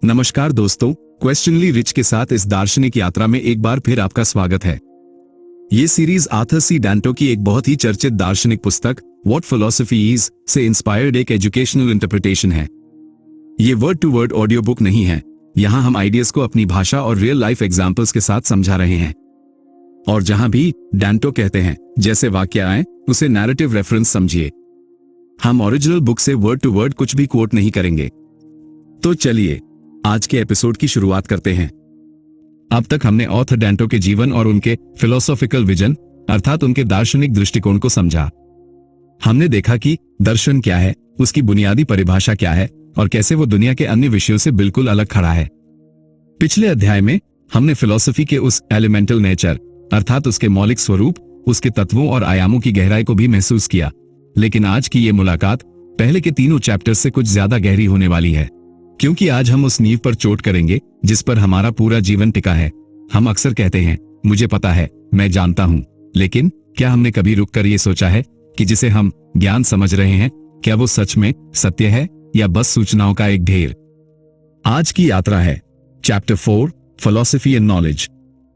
नमस्कार दोस्तों, क्वेश्चनली रिच के साथ इस दार्शनिक यात्रा में एक बार फिर आपका स्वागत है। ये सीरीज आर्थर सी डैंटो की एक बहुत ही चर्चित दार्शनिक पुस्तक व्हाट फिलॉसफी इज से इंस्पायर्ड एक एजुकेशनल इंटरप्रिटेशन है। ये word to word audio book नहीं है। यहाँ हम आइडियाज को अपनी भाषा और रियल लाइफ एग्जाम्पल्स के साथ समझा रहे हैं। और जहां भी डैंटो कहते हैं जैसे वाक्य आए उसे नैरेटिव रेफरेंस समझिए। हम ओरिजिनल बुक से वर्ड टू वर्ड कुछ भी कोट नहीं करेंगे। तो चलिए आज के एपिसोड की शुरुआत करते हैं। अब तक हमने ऑथर डैंटो के जीवन और उनके फिलोसॉफिकल विजन अर्थात उनके दार्शनिक दृष्टिकोण को समझा। हमने देखा कि दर्शन क्या है, उसकी बुनियादी परिभाषा क्या है और कैसे वो दुनिया के अन्य विषयों से बिल्कुल अलग खड़ा है। पिछले अध्याय में हमने फिलॉसफी के उस एलिमेंटल नेचर अर्थात उसके मौलिक स्वरूप, उसके तत्वों और आयामों की गहराई को भी महसूस किया। लेकिन आज की ये मुलाकात पहले के तीनों चैप्टर से कुछ ज्यादा गहरी होने वाली है, क्योंकि आज हम उस नींव पर चोट करेंगे जिस पर हमारा पूरा जीवन टिका है। हम अक्सर कहते हैं मुझे पता है, मैं जानता हूं, लेकिन क्या हमने कभी रुककर ये सोचा है कि जिसे हम ज्ञान समझ रहे हैं क्या वो सच में सत्य है या बस सूचनाओं का एक ढेर। आज की यात्रा है चैप्टर 4 फिलॉसफी एंड नॉलेज,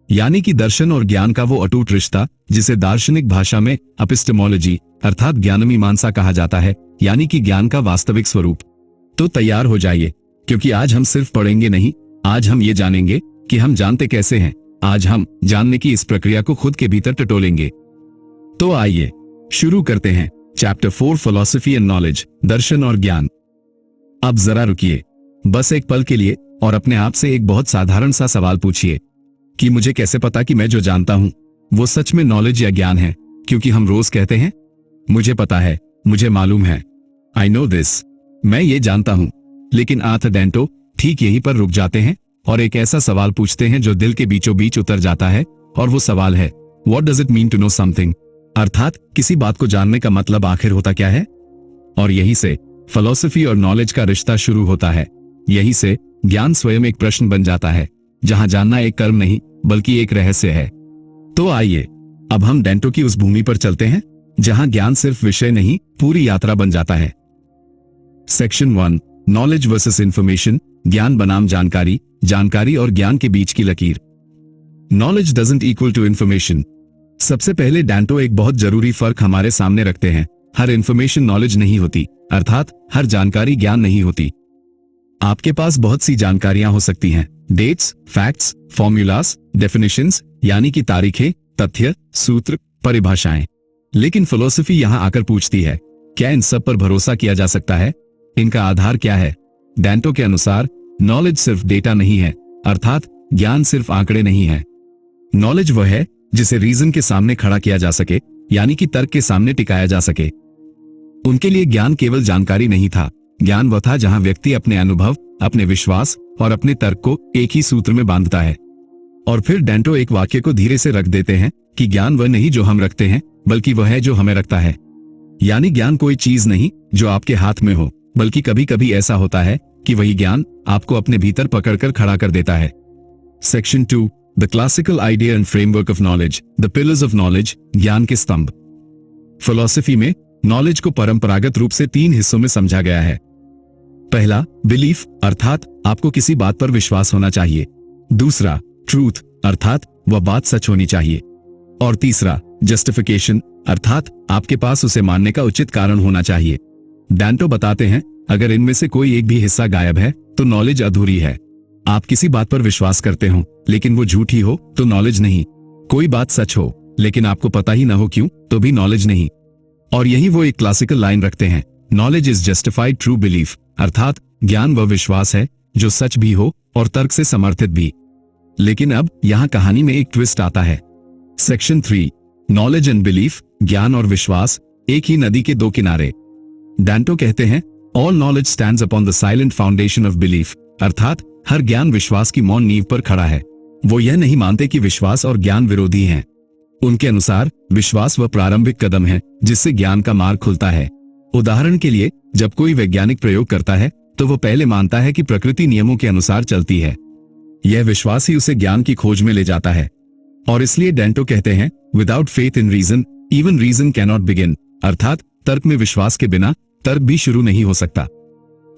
यानी कि दर्शन और ज्ञान का वो अटूट रिश्ता जिसे दार्शनिक भाषा में एपिस्टेमोलॉजी अर्थात ज्ञानमीमांसा कहा जाता है, यानी कि ज्ञान का वास्तविक स्वरूप। तो तैयार हो जाइए, क्योंकि आज हम सिर्फ पढ़ेंगे नहीं, आज हम ये जानेंगे कि हम जानते कैसे हैं। आज हम जानने की इस प्रक्रिया को खुद के भीतर टटोलेंगे। तो आइए शुरू करते हैं चैप्टर 4 फिलॉसफी एंड नॉलेज, दर्शन और ज्ञान। अब जरा रुकिए, बस एक पल के लिए, और अपने आप से एक बहुत साधारण सा सवाल पूछिए कि मुझे कैसे पता कि मैं जो जानता हूं वो सच में नॉलेज या ज्ञान है। क्योंकि हम रोज कहते हैं मुझे पता है, मुझे मालूम है, आई नो दिस, मैं ये जानता हूं। लेकिन आर्थर डैंटो ठीक यहीं पर रुक जाते हैं और एक ऐसा सवाल पूछते हैं जो दिल के बीचों बीच उतर जाता है, और वो सवाल है what does it mean to know something, अर्थात किसी बात को जानने का मतलब आखिर होता क्या है। और यहीं से फिलॉसफी और नॉलेज का रिश्ता शुरू होता है। यहीं से ज्ञान स्वयं एक प्रश्न बन जाता है, जहां जानना एक कर्म नहीं बल्कि एक रहस्य है। तो आइए अब हम डैंटो की उस भूमि पर चलते हैं जहां ज्ञान सिर्फ विषय नहीं पूरी यात्रा बन जाता है। सेक्शन 1 नॉलेज वर्सेस इंफॉर्मेशन, ज्ञान बनाम जानकारी, जानकारी और ज्ञान के बीच की लकीर। Knowledge doesn't equal to information. सबसे पहले डैंटो एक बहुत जरूरी फर्क हमारे सामने रखते हैं। हर इंफॉर्मेशन नॉलेज नहीं होती, अर्थात हर जानकारी ज्ञान नहीं होती। आपके पास बहुत सी जानकारियां हो सकती हैं, डेट्स, फैक्ट्स, फॉर्मूलास, डेफिनेशंस, यानी कि तारीखें, तथ्य, सूत्र, परिभाषाएं। लेकिन फिलॉसफी यहां आकर पूछती है क्या इन सब पर भरोसा किया जा सकता है? इनका आधार क्या है? डैंटो के अनुसार नॉलेज सिर्फ डेटा नहीं है, अर्थात ज्ञान सिर्फ आंकड़े नहीं है। नॉलेज वह है जिसे रीजन के सामने खड़ा किया जा सके, यानी कि तर्क के सामने टिकाया जा सके। उनके लिए ज्ञान केवल जानकारी नहीं था, ज्ञान वह था जहां व्यक्ति अपने अनुभव, अपने विश्वास और अपने तर्क को एक ही सूत्र में बांधता है। और फिर डैंटो एक वाक्य को धीरे से रख देते हैं कि ज्ञान वह नहीं जो हम रखते हैं, बल्कि वह है जो हमें रखता है। यानी ज्ञान कोई चीज नहीं जो आपके हाथ में हो, बल्कि कभी कभी ऐसा होता है कि वही ज्ञान आपको अपने भीतर पकड़कर खड़ा कर देता है। Section 2 the classical idea and framework of knowledge, the pillars of knowledge, ज्ञान के स्तंभ। फिलॉसफी में नॉलेज को परंपरागत रूप से 3 हिस्सों में समझा गया है। पहला बिलीफ, अर्थात आपको किसी बात पर विश्वास होना चाहिए। दूसरा ट्रूथ, अर्थात वह बात सच होनी चाहिए। और तीसरा जस्टिफिकेशन, अर्थात आपके पास उसे मानने का उचित कारण होना चाहिए। डैंटो बताते हैं अगर इनमें से कोई एक भी हिस्सा गायब है तो नॉलेज अधूरी है। आप किसी बात पर विश्वास करते हो लेकिन वो झूठी हो तो नॉलेज नहीं। कोई बात सच हो लेकिन आपको पता ही ना हो क्यों, तो भी नॉलेज नहीं। और यही वो एक क्लासिकल लाइन रखते हैं, knowledge is justified true belief, अर्थात ज्ञान वह विश्वास है जो सच भी हो और तर्क से समर्थित भी। लेकिन अब यहां कहानी में एक ट्विस्ट आता है। सेक्शन 3 नॉलेज एंड बिलीफ, ज्ञान और विश्वास एक ही नदी के दो किनारे। डैंटो कहते हैं all knowledge stands upon the silent foundation of belief, अर्थात हर ज्ञान विश्वास की मौन नींव पर खड़ा है। वो यह नहीं मानते कि विश्वास और ज्ञान विरोधी हैं। उनके अनुसार विश्वास वह प्रारंभिक कदम है जिससे ज्ञान का मार्ग खुलता है। उदाहरण के लिए जब कोई वैज्ञानिक प्रयोग करता है तो वो पहले मानता है कि प्रकृति नियमों के अनुसार चलती है। यह विश्वास ही उसे ज्ञान की खोज में ले जाता है। और इसलिए डैंटो कहते हैं without faith in reason even reason cannot begin, अर्थात तर्क में विश्वास के बिना तर्क भी शुरू नहीं हो सकता।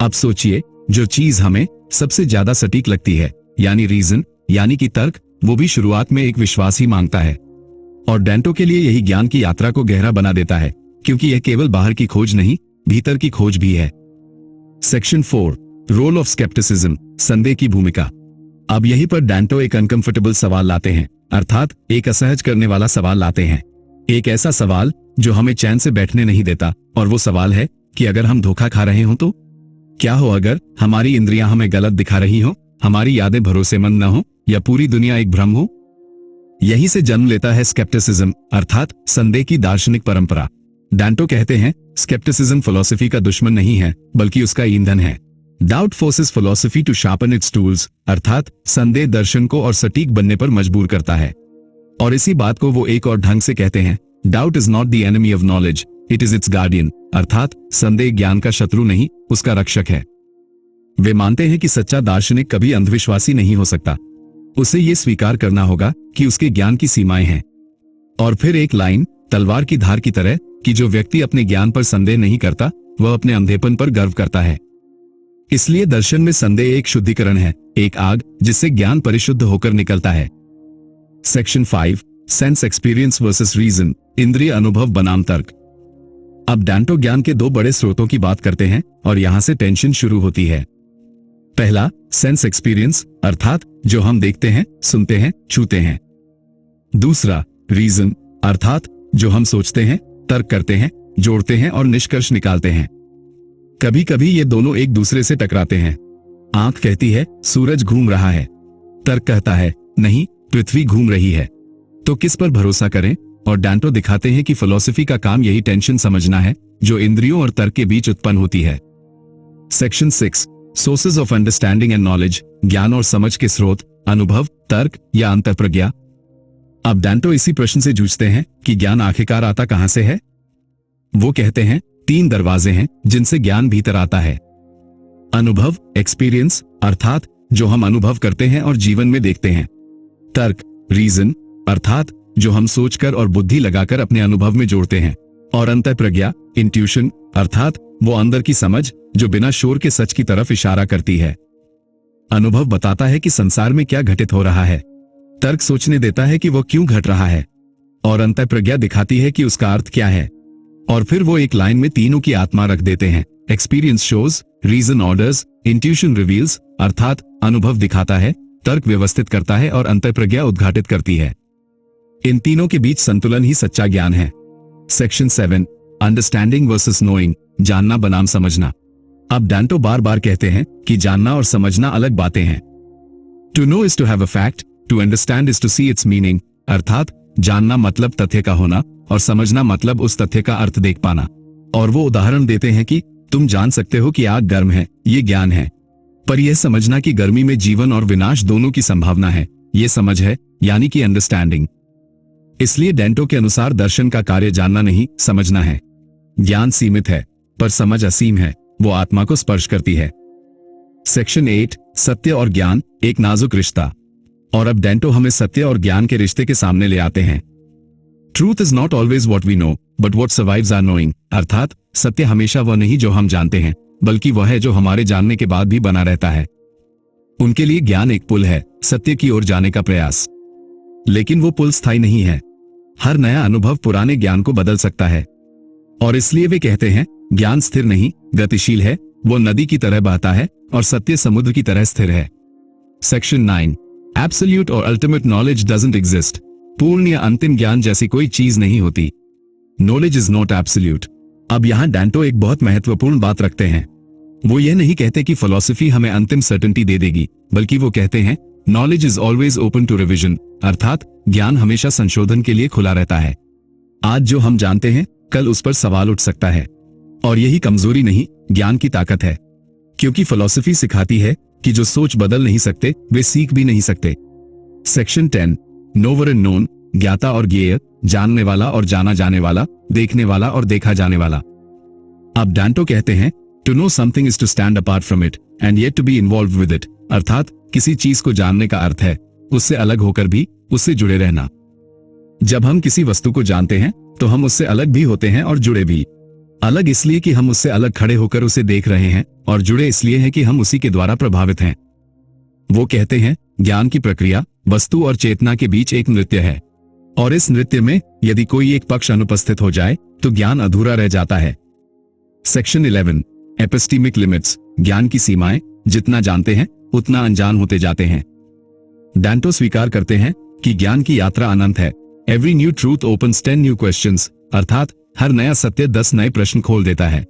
अब सोचिए जो चीज हमें सबसे ज्यादा सटीक लगती है, यानी रीजन यानी कि तर्क, वो भी शुरुआत में एक विश्वास ही मांगता है। और डेंटो के लिए यही ज्ञान की यात्रा को गहरा बना देता है, क्योंकि यह केवल बाहर की खोज नहीं, भीतर की खोज भी है। सेक्शन 4, रोल ऑफ स्केप्टिसिज्म, संदेह की भूमिका। अब यहीं पर डेंटो एक अनकंफर्टेबल सवाल लाते हैं, अर्थात एक असहज करने वाला सवाल लाते हैं। एक ऐसा सवाल जो हमें चैन से बैठने नहीं देता, और वो सवाल है कि अगर हम धोखा खा रहे हों तो क्या हो, अगर हमारी इंद्रियां हमें गलत दिखा रही हों, हमारी यादें भरोसेमंद न हो, या पूरी दुनिया एक भ्रम हो। यहीं से जन्म लेता है स्केप्टिसिज्म, अर्थात संदेह की दार्शनिक परंपरा। डेंटो कहते हैं, स्केप्टिसिज्म फिलॉसफी का दुश्मन नहीं है, बल्कि उसका ईंधन है। Doubt forces philosophy to sharpen its tools, अर्थात संदेह दर्शन को और सटीक बनने पर मजबूर करता है। और इसी बात को वो एक और ढंग से कहते हैं, doubt is not the enemy of knowledge, it is it's guardian, अर्थात संदेह ज्ञान का शत्रु नहीं, उसका रक्षक है। वे मानते हैं कि सच्चा दार्शनिक कभी अंधविश्वासी नहीं हो सकता, उसे ये स्वीकार करना होगा कि उसके ज्ञान की सीमाएं हैं। और फिर एक लाइन, तलवार की धार की तरह, कि जो व्यक्ति अपने ज्ञान पर संदेह नहीं करता, वह अपने अंधेपन पर गर्व करता है। इसलिए दर्शन में संदेह एक शुद्धिकरण है, एक आग जिससे ज्ञान परिशुद्ध होकर निकलता है। Section 5, sense experience versus reason, इंद्रिय अनुभव बनाम तर्क। अब डेंटो ज्ञान के 2 बड़े स्रोतों की बात करते हैं, और यहां से टेंशन शुरू होती है। पहला, सेंस एक्सपीरियंस, अर्थात जो हम देखते हैं, सुनते हैं, छूते हैं। दूसरा, रीजन, अर्थात जो हम सोचते हैं, तर्क करते हैं, जोड़ते हैं और निष्कर्ष निकालते हैं। कभी कभी ये दोनों एक दूसरे से टकराते हैं। आंख कहती है सूरज घूम रहा है, तर्क कहता है नहीं, पृथ्वी घूम रही है। तो किस पर भरोसा करें? और डेंटो दिखाते हैं कि फिलॉसफी का काम यही टेंशन समझना है, जो इंद्रियों और तर्क के बीच उत्पन्न होती है। Section 6, sources of understanding and knowledge, ज्ञान और समझ के स्रोत, अनुभव, तर्क या अंतःप्रज्ञा। अब डेंटो इसी प्रश्न से जूझते हैं कि ज्ञान आखिरकार आता कहां से है। वो कहते हैं 3 दरवाजे हैं जिनसे ज्ञान भीतर आता है। अनुभव, एक्सपीरियंस, अर्थात जो हम अनुभव करते हैं और जीवन में देखते हैं। तर्क, रीजन, अर्थात जो हम सोचकर और बुद्धि लगाकर अपने अनुभव में जोड़ते हैं। और अंतःप्रज्ञा, इंट्यूशन, अर्थात वो अंदर की समझ जो बिना शोर के सच की तरफ इशारा करती है। अनुभव बताता है कि संसार में क्या घटित हो रहा है, तर्क सोचने देता है कि वो क्यों घट रहा है, और अंतःप्रज्ञा दिखाती है कि उसका अर्थ क्या है। और फिर वो एक लाइन में तीनों की आत्मा रख देते हैं। Experience shows, reason orders, intuition reveals, अर्थात अनुभव दिखाता है, तर्क व्यवस्थित करता है और अंतःप्रज्ञा उद्घाटित करती है। इन तीनों के बीच संतुलन ही सच्चा ज्ञान है। सेक्शन 7, अंडरस्टैंडिंग वर्सेस नोइंग, जानना बनाम समझना। अब डेंटो बार बार कहते हैं कि जानना और समझना अलग बातें हैं। To know is to have a fact, to understand is to see its meaning, अर्थात जानना मतलब तथ्य का होना और समझना मतलब उस तथ्य का अर्थ देख पाना। और वो उदाहरण देते हैं कि तुम जान सकते हो कि आग गर्म है, ये ज्ञान है, पर यह समझना कि गर्मी में जीवन और विनाश दोनों की संभावना है, ये समझ है, यानी कि अंडरस्टैंडिंग। इसलिए डेंटो के अनुसार दर्शन का कार्य जानना नहीं, समझना है। ज्ञान सीमित है, पर समझ असीम है, वो आत्मा को स्पर्श करती है। सेक्शन 8, सत्य और ज्ञान, एक नाजुक रिश्ता। और अब डेंटो हमें सत्य और ज्ञान के रिश्ते के सामने ले आते हैं। Truth is not always what we know, but what survives our knowing, अर्थात सत्य हमेशा वह नहीं जो हम जानते हैं, बल्कि वह है जो हमारे जानने के बाद भी बना रहता है। उनके लिए ज्ञान एक पुल है, सत्य की ओर जाने का प्रयास। लेकिन वो पुल स्थायी नहीं है। हर नया अनुभव पुराने ज्ञान को बदल सकता है। और इसलिए वे कहते हैं ज्ञान स्थिर नहीं, गतिशील है, वो नदी की तरह बहता है और सत्य समुद्र की तरह स्थिर है। सेक्शन 9, एब्सोल्यूट और अल्टीमेट नॉलेज डजंट एग्जिस्ट, पूर्ण या अंतिम ज्ञान जैसी कोई चीज नहीं होती। Knowledge is not absolute. अब यहां डेंटो एक बहुत महत्वपूर्ण बात रखते हैं। वो यह नहीं कहते कि फिलॉसफी हमें अंतिम सर्टेनिटी दे देगी, बल्कि वो कहते हैं knowledge is always open to revision, अर्थात ज्ञान हमेशा संशोधन के लिए खुला रहता है। आज जो हम जानते हैं, कल उस पर सवाल उठ सकता है। और यही कमजोरी नहीं, ज्ञान की ताकत है, क्योंकि फिलॉसफी सिखाती है कि जो सोच बदल नहीं सकते, वे सीख भी नहीं सकते। सेक्शन 10, नोवर एंड नोन, ज्ञाता और ज्ञेय, जानने वाला और जाना जाने वाला, देखने वाला और देखा जाने वाला। अब डेंटो कहते हैं to know something is to stand apart from it and yet to be involve with it, अर्थात किसी चीज को जानने का अर्थ है उससे अलग होकर भी उससे जुड़े रहना। जब हम किसी वस्तु को जानते हैं तो हम उससे अलग भी होते हैं और जुड़े भी। अलग इसलिए कि हम उससे अलग खड़े होकर उसे देख रहे हैं, और जुड़े इसलिए हैं कि हम उसी के द्वारा प्रभावित हैं। वो कहते हैं, ज्ञान की प्रक्रिया वस्तु और चेतना के बीच एक नृत्य है, और इस नृत्य में यदि कोई एक पक्ष अनुपस्थित हो जाए तो ज्ञान अधूरा रह जाता है। सेक्शन 11, एपिस्टीमिक लिमिट्स, ज्ञान की सीमाएं। जितना जानते हैं उतना अनजान होते जाते हैं। डैंटो स्वीकार करते हैं कि ज्ञान की यात्रा अनंत है। Every new truth opens 10 new questions, अर्थात हर नया सत्य 10 नए प्रश्न खोल देता है।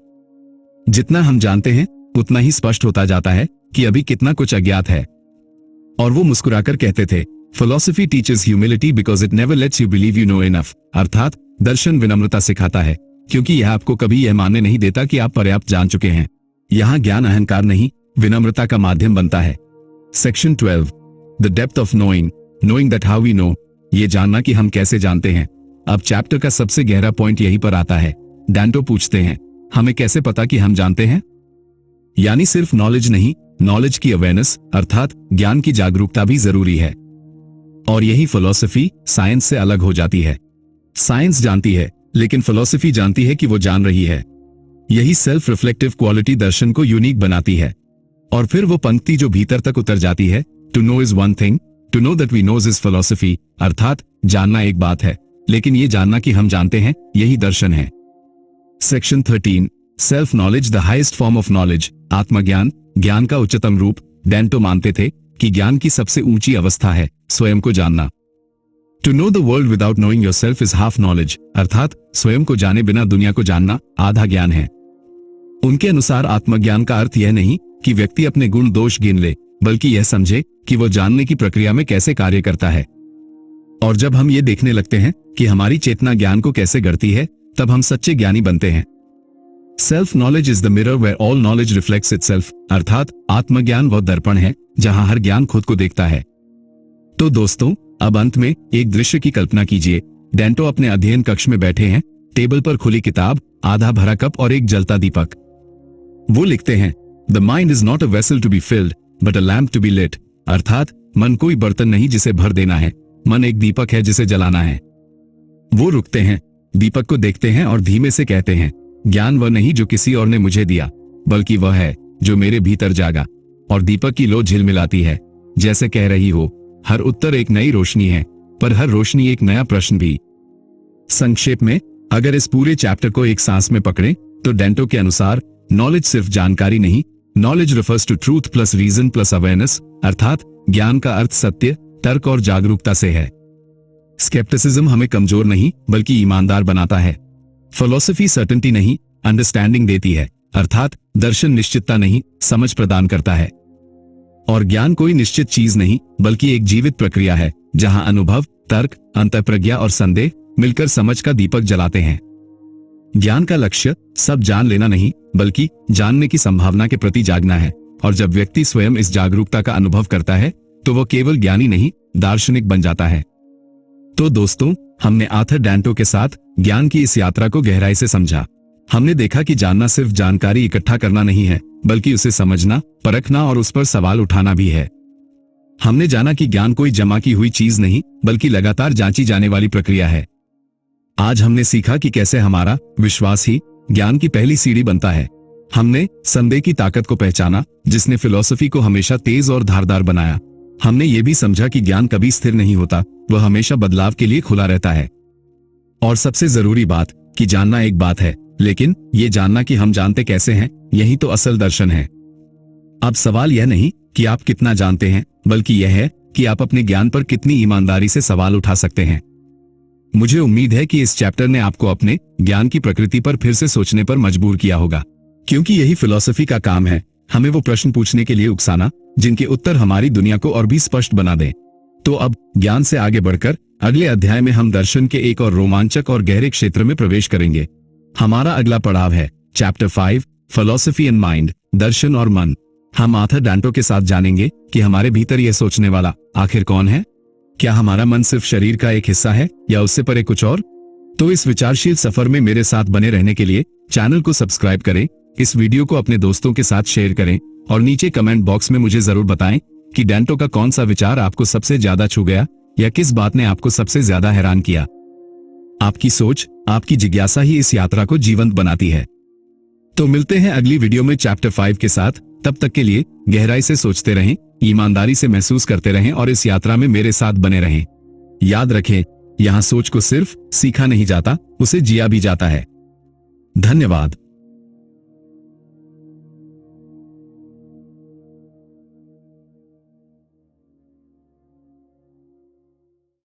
जितना हम जानते हैं उतना ही स्पष्ट होता जाता है कि अभी कितना कुछ अज्ञात है। और वो मुस्कुराकर कहते थे, philosophy teaches humility because it never lets you believe you know enough, अर्थात दर्शन विनम्रता सिखाता है क्योंकि यह आपको कभी यह मानने नहीं देता कि आप पर्याप्त जान चुके हैं। यहाँ ज्ञान अहंकार नहीं, विनम्रता का माध्यम बनता है। Section 12, the depth of knowing, knowing that how we know, ये जानना कि हम कैसे जानते हैं। अब चैप्टर का सबसे गहरा पॉइंट यहीं पर आता है। डैंटो पूछते हैं, हमें कैसे पता कि हम जानते हैं? यानी सिर्फ नॉलेज नहीं, नॉलेज की अवेयरनेस अर्थात ज्ञान की जागरूकता भी जरूरी है। और यही फिलॉसफी साइंस से अलग हो जाती है। साइंस जानती है, लेकिन फिलॉसफी जानती है कि वो जान रही है। यही सेल्फ रिफ्लेक्टिव क्वालिटी दर्शन को यूनिक बनाती है। और फिर वो पंक्ति जो भीतर तक उतर जाती है, to know is one thing, to know that we knows is philosophy, अर्थात जानना एक बात है, लेकिन ये जानना कि हम जानते हैं यही दर्शन है। Section 13, self knowledge the highest form of knowledge, आत्मज्ञान, ज्ञान का उच्चतम रूप। डैंटो मानते थे कि ज्ञान की सबसे ऊंची अवस्था है स्वयं को जानना। To know the world without knowing yourself is half knowledge, अर्थात स्वयं को जाने बिना दुनिया को जानना आधा ज्ञान है। उनके अनुसार आत्मज्ञान का अर्थ यह नहीं कि व्यक्ति अपने गुण दोष गिन ले, बल्कि यह समझे कि वो जानने की प्रक्रिया में कैसे कार्य करता है। और जब हम ये देखने लगते हैं कि हमारी चेतना ज्ञान को कैसे गढ़ती है, तब हम सच्चे ज्ञानी बनते हैं। Self knowledge is the mirror where all knowledge reflects itself, अर्थात आत्मज्ञान वह दर्पण है जहां हर ज्ञान खुद को देखता है। तो दोस्तों, अब अंत में एक दृश्य की कल्पना कीजिए। डैंटो अपने अध्ययन कक्ष में बैठे हैं, टेबल पर खुली किताब, आधा भरा कप और एक जलता दीपक। वो लिखते हैं, the mind is not a vessel to be filled but a lamp to be lit, अर्थात मन कोई बर्तन नहीं जिसे भर देना है, मन एक दीपक है जिसे जलाना है। वो रुकते हैं, दीपक को देखते हैं और धीमे से कहते हैं, ज्ञान वह नहीं जो किसी और ने मुझे दिया, बल्कि वह है जो मेरे भीतर जागा। और दीपक की लो झिलमिलाती है, जैसे कह रही हो, हर उत्तर एक नई रोशनी है, पर हर रोशनी एक नया प्रश्न भी। संक्षेप में, अगर इस पूरे चैप्टर को एक सांस में पकड़ें, तो डैंटो के अनुसार नॉलेज सिर्फ जानकारी नहीं, knowledge refers to truth plus reason plus awareness, अर्थात ज्ञान का अर्थ सत्य, तर्क और जागरूकता से है। स्केप्टिसिज्म हमें कमजोर नहीं बल्कि ईमानदार बनाता है। फिलॉसफी सर्टेनिटी नहीं, अंडरस्टैंडिंग देती है, अर्थात दर्शन निश्चितता नहीं, समझ प्रदान करता है। और ज्ञान कोई निश्चित चीज नहीं बल्कि एक जीवित प्रक्रिया है जहां अनुभव, तर्क, अंतःप्रज्ञा और संदेह मिलकर समझ का दीपक जलाते हैं। ज्ञान का लक्ष्य सब जान लेना नहीं बल्कि जानने की संभावना के प्रति जागना है। और जब व्यक्ति स्वयं इस जागरूकता का अनुभव करता है तो वो केवल ज्ञानी नहीं, दार्शनिक बन जाता है। तो दोस्तों, हमने आर्थर डैंटो के साथ ज्ञान की इस यात्रा को गहराई से समझा। हमने देखा कि जानना सिर्फ जानकारी इकट्ठा करना नहीं है, बल्कि उसे समझना, परखना और उस पर सवाल उठाना भी है। हमने जाना कि ज्ञान कोई जमा की हुई चीज नहीं बल्कि लगातार जांची जाने वाली प्रक्रिया है। आज हमने सीखा कि कैसे हमारा विश्वास ही ज्ञान की पहली सीढ़ी बनता है। हमने संदेह की ताकत को पहचाना जिसने फिलॉसफी को हमेशा तेज और धारदार बनाया। हमने ये भी समझा कि ज्ञान कभी स्थिर नहीं होता, वह हमेशा बदलाव के लिए खुला रहता है। और सबसे जरूरी बात कि जानना एक बात है, लेकिन ये जानना कि हम जानते कैसे हैं, यही तो असल दर्शन है। अब सवाल यह नहीं कि आप कितना जानते हैं, बल्कि यह है कि आप अपने ज्ञान पर कितनी ईमानदारी से सवाल उठा सकते हैं। मुझे उम्मीद है कि इस चैप्टर ने आपको अपने ज्ञान की प्रकृति पर फिर से सोचने पर मजबूर किया होगा, क्योंकि यही फिलॉसफी का काम है, हमें वो प्रश्न पूछने के लिए उकसाना जिनके उत्तर हमारी दुनिया को और भी स्पष्ट बना दें। तो अब ज्ञान से आगे बढ़कर अगले अध्याय में हम दर्शन के एक और रोमांचक और गहरे क्षेत्र में प्रवेश करेंगे। हमारा अगला पड़ाव है चैप्टर 5, फिलॉसफी एंड माइंड, दर्शन और मन। हम आर्थर डैंटो के साथ जानेंगे कि हमारे भीतर यह सोचने वाला आखिर कौन है। क्या हमारा मन सिर्फ शरीर का एक हिस्सा है या उससे परे कुछ और? तो इस विचारशील सफर में मेरे साथ बने रहने के लिए चैनल को सब्सक्राइब करें, इस वीडियो को अपने दोस्तों के साथ शेयर करें और नीचे कमेंट बॉक्स में मुझे जरूर बताएं कि डैंटो का कौन सा विचार आपको सबसे ज्यादा छू गया या किस बात ने आपको सबसे ज्यादा हैरान किया। आपकी सोच, आपकी जिज्ञासा ही इस यात्रा को जीवंत बनाती है। तो मिलते हैं अगली वीडियो में चैप्टर 5 के साथ। तब तक के लिए गहराई से सोचते रहें, ईमानदारी से महसूस करते रहें और इस यात्रा में मेरे साथ बने रहें। याद रखें, यहाँ सोच को सिर्फ सीखा नहीं जाता, उसे जिया भी जाता है। धन्यवाद।